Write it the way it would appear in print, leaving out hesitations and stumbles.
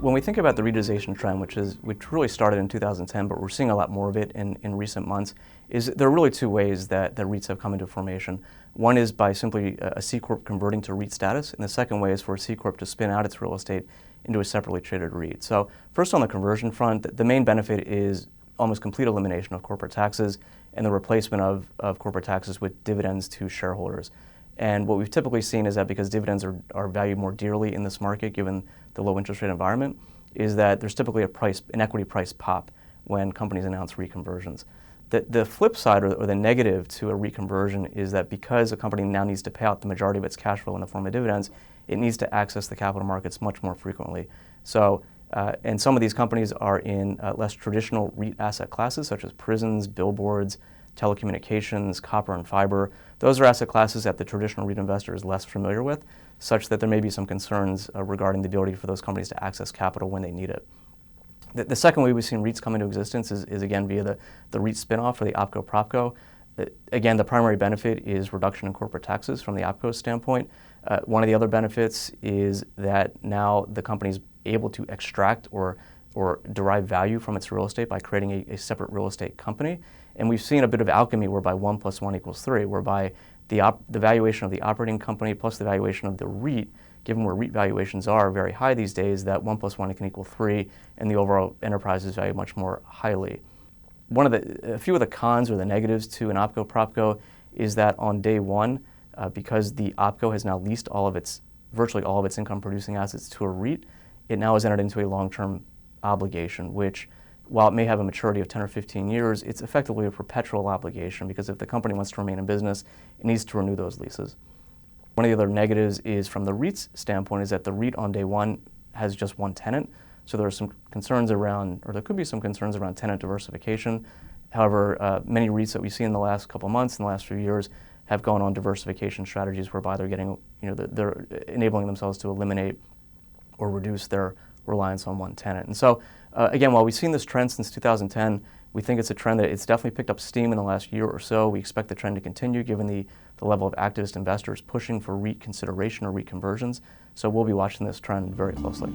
When we think about the REITization trend, which really started in 2010, but we're seeing a lot more of it in recent months, is there are really two ways that REITs have come into formation. One is by simply a C Corp converting to REIT status, and the second way is for a C Corp to spin out its real estate into a separately traded REIT. So first on the conversion front, the main benefit is almost complete elimination of corporate taxes and the replacement of corporate taxes with dividends to shareholders. And what we've typically seen is that because dividends are valued more dearly in this market, given the low interest rate environment, is that there's typically an equity price pop when companies announce REIT conversions. The flip side, or the negative to a REIT conversion, is that because a company now needs to pay out the majority of its cash flow in the form of dividends, it needs to access the capital markets much more frequently. So, and some of these companies are in less traditional REIT asset classes, such as prisons, billboards, telecommunications, copper and fiber. Those are asset classes that the traditional REIT investor is less familiar with, such that there may be some concerns regarding the ability for those companies to access capital when they need it. The second way we've seen REITs come into existence is again via the REIT spinoff or the OpCo-PropCo. Again, the primary benefit is reduction in corporate taxes from the OpCo standpoint. One of the other benefits is that now the company's able to extract or derive value from its real estate by creating a separate real estate company. And we've seen a bit of alchemy whereby 1 + 1 = 3, whereby the valuation of the operating company plus the valuation of the REIT, given where REIT valuations are very high these days, that 1 + 1 can equal 3, and the overall enterprise is valued much more highly. A few of the cons or the negatives to an OpCo-PropCo is that on day one, because the OpCo has now leased virtually all of its income-producing assets to a REIT, it now has entered into a long-term obligation, which, while it may have a maturity of 10 or 15 years, it's effectively a perpetual obligation, because if the company wants to remain in business, it needs to renew those leases. One of the other negatives is, from the REIT's standpoint, is that the REIT on day one has just one tenant. So there are some concerns around, or there could be some concerns around tenant diversification. However, many REITs that we've seen in the last couple of months, in the last few years, have gone on diversification strategies whereby they're enabling themselves to eliminate or reduce their reliance on one tenant. And so, again, while we've seen this trend since 2010, we think it's a trend that it's definitely picked up steam in the last year or so. We expect the trend to continue given the level of activist investors pushing for REIT consideration or REIT conversions. So we'll be watching this trend very closely.